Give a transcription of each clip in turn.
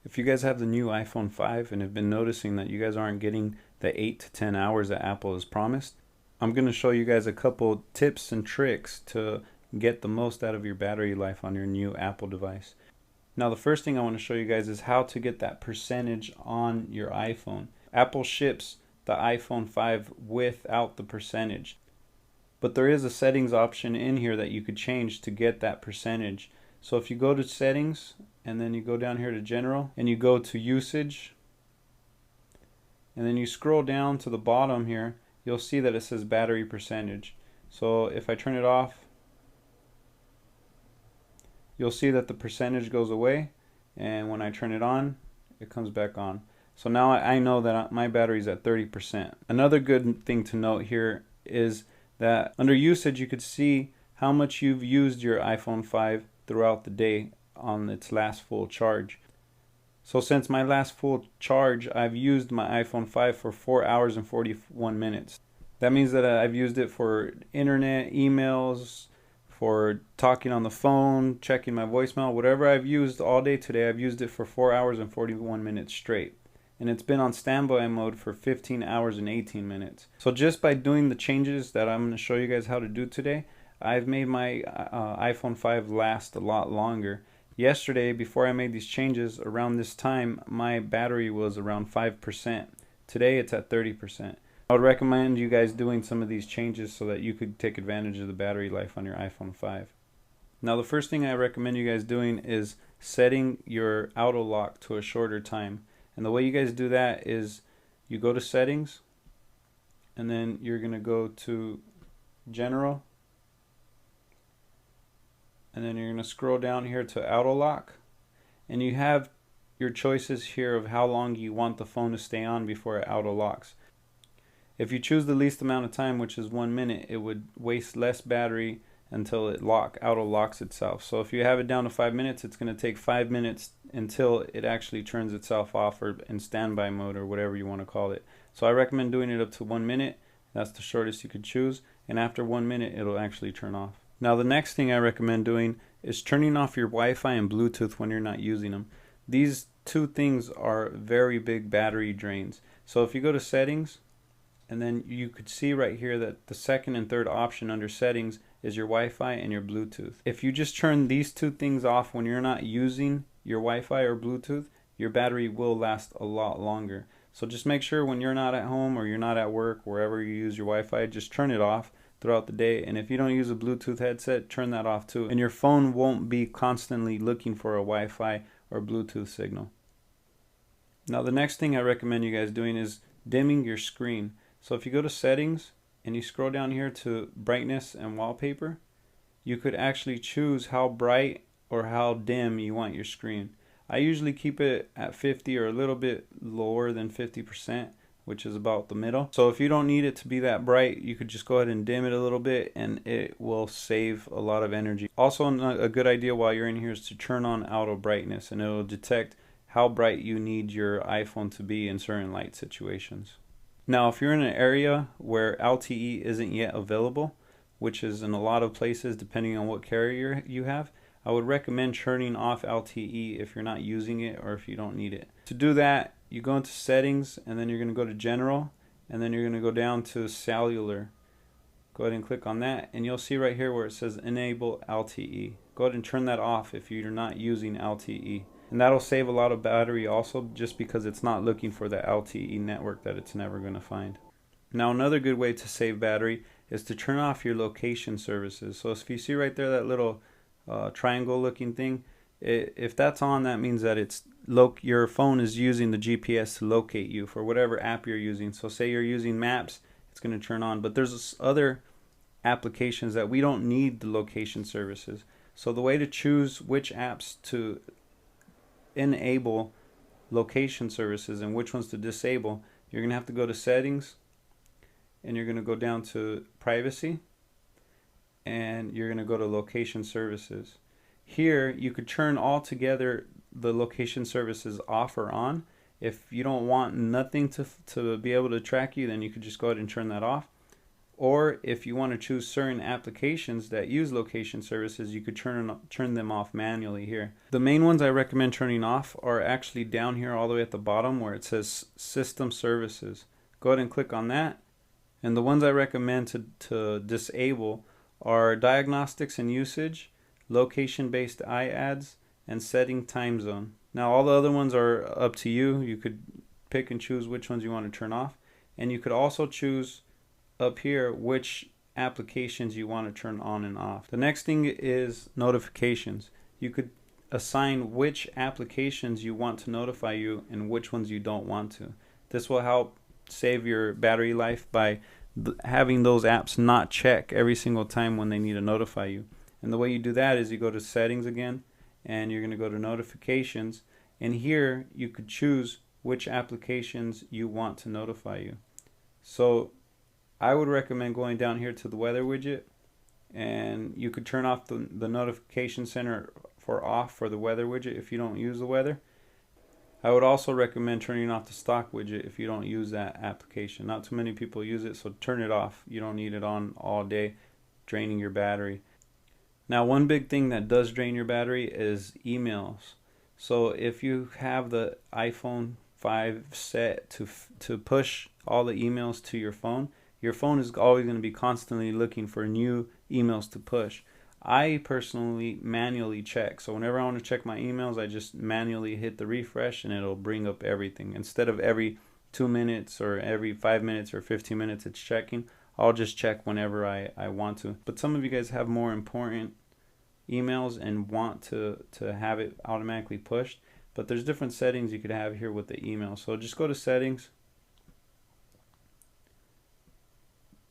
If you guys have the new iPhone 5 and have been noticing that you guys aren't getting the 8 to 10 hours that Apple has promised, I'm going to show you guys a couple tips and tricks to get the most out of your battery life on your new Apple device. Now, the first thing I want to show you guys is how to get that percentage on your iPhone. Apple ships the iPhone 5 without the percentage, but there is a settings option in here that you could change to get that percentage. So if you go to settings and then you go down here to general and you go to usage and then you scroll down to the bottom here, you'll see that it says battery percentage. So if I turn it off, you'll see that the percentage goes away, and when I turn it on, it comes back on. So now I know that my battery is at 30%. Another good thing to note here is that under usage you could see how much you've used your iPhone 5 throughout the day on its last full charge. So since my last full charge, I've used my iPhone 5 for 4 hours and 41 minutes. That means that I've used it for internet, emails, for talking on the phone, checking my voicemail, whatever I've used all day today, I've used it for 4 hours and 41 minutes straight. And it's been on standby mode for 15 hours and 18 minutes. So just by doing the changes that I'm going to show you guys how to do today, I've made my iPhone 5 last a lot longer. Yesterday, before I made these changes, around this time, my battery was around 5%. Today, it's at 30%. I would recommend you guys doing some of these changes so that you could take advantage of the battery life on your iPhone 5. Now, the first thing I recommend you guys doing is setting your auto lock to a shorter time. And the way you guys do that is you go to settings and then you're going to go to general and then you're going to scroll down here to auto lock, and you have your choices here of how long you want the phone to stay on before it auto locks. If you choose the least amount of time, which is 1 minute, it would waste less battery until it auto locks itself. So if you have it down to 5 minutes, it's going to take 5 minutes until it actually turns itself off, or in standby mode, or whatever you want to call it. So I recommend doing it up to 1 minute. That's the shortest you could choose, and after 1 minute it'll actually turn off. Now the next thing I recommend doing is turning off your Wi-Fi and Bluetooth when you're not using them. These two things are very big battery drains. So if you go to settings, and then you could see right here that the second and third option under settings is your Wi-Fi and your Bluetooth. If you just turn these two things off when you're not using your Wi-Fi or Bluetooth, your battery will last a lot longer. So just make sure when you're not at home or you're not at work, wherever you use your Wi-Fi, just turn it off throughout the day. And if you don't use a Bluetooth headset, turn that off too. And your phone won't be constantly looking for a Wi-Fi or Bluetooth signal. Now the next thing I recommend you guys doing is dimming your screen. So if you go to settings and you scroll down here to brightness and wallpaper, you could actually choose how bright or how dim you want your screen. I usually keep it at 50 or a little bit lower than 50%, which is about the middle. So if you don't need it to be that bright, you could just go ahead and dim it a little bit, and it will save a lot of energy. Also, a good idea while you're in here is to turn on auto brightness, and it will detect how bright you need your iPhone to be in certain light situations. Now, if you're in an area where LTE isn't yet available, which is in a lot of places depending on what carrier you have, I would recommend turning off LTE if you're not using it or if you don't need it. To do that, you go into settings and then you're going to go to general, and then you're going to go down to cellular. Go ahead and click on that, and you'll see right here where it says enable LTE. Go ahead and turn that off if you're not using LTE. And that'll save a lot of battery also, just because it's not looking for the LTE network that it's never going to find. Now another good way to save battery is to turn off your location services. So if you see right there that little triangle looking thing, if that's on, that means that your phone is using the GPS to locate you for whatever app you're using. So say you're using Maps, it's going to turn on. But there's other applications that we don't need the location services. So the way to choose which apps to enable location services and which ones to disable, you're going to have to go to settings, and you're going to go down to privacy, and you're going to go to location services. Here you could turn altogether the location services off or on. If you don't want nothing to be able to track you, then you could just go ahead and turn that off. Or if you want to choose certain applications that use location services, you could turn them off manually here. The main ones I recommend turning off are actually down here all the way at the bottom where it says System Services. Go ahead and click on that. And the ones I recommend to disable are Diagnostics and Usage, Location-Based iAds, and Setting Time Zone. Now all the other ones are up to you. You could pick and choose which ones you want to turn off. And you could also choose up here which applications you want to turn on and off. The next thing is notifications. You could assign which applications you want to notify you and which ones you don't want to. This will help save your battery life by having those apps not check every single time when they need to notify you. And the way you do that is you go to settings again, and you're going to go to notifications, and here you could choose which applications you want to notify you. So I would recommend going down here to the weather widget, and you could turn off the notification center for off for the weather widget if you don't use the weather. I would also recommend turning off the stock widget if you don't use that application. Not too many people use it, so turn it off. You don't need it on all day, draining your battery. Now, one big thing that does drain your battery is emails. So if you have the iPhone 5 set to push all the emails to your phone is always going to be constantly looking for new emails to push. I personally manually check. So whenever I want to check my emails, I just manually hit the refresh and it'll bring up everything. Instead of every 2 minutes or every 5 minutes or 15 minutes it's checking, I'll just check whenever I want to. But some of you guys have more important emails and want to have it automatically pushed. But there's different settings you could have here with the email. So just go to settings.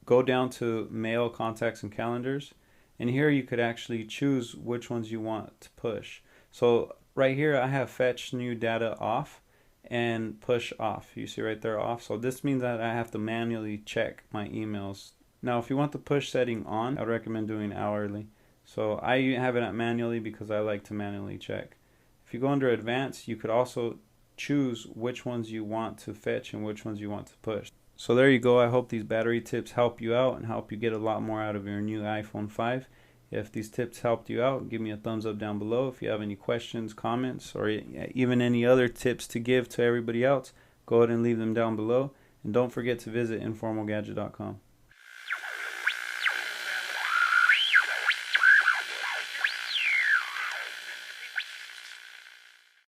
Go down to mail, contacts, and calendars. And here you could actually choose which ones you want to push. So right here I have fetch new data off and push off. You see right there off. So this means that I have to manually check my emails. Now if you want the push setting on, I would recommend doing hourly. So I have it at manually because I like to manually check. If you go under advanced, you could also choose which ones you want to fetch and which ones you want to push. So there you go. I hope these battery tips help you out and help you get a lot more out of your new iPhone 5. If these tips helped you out, give me a thumbs up down below. If you have any questions, comments, or even any other tips to give to everybody else, go ahead and leave them down below. And don't forget to visit informalgadget.com.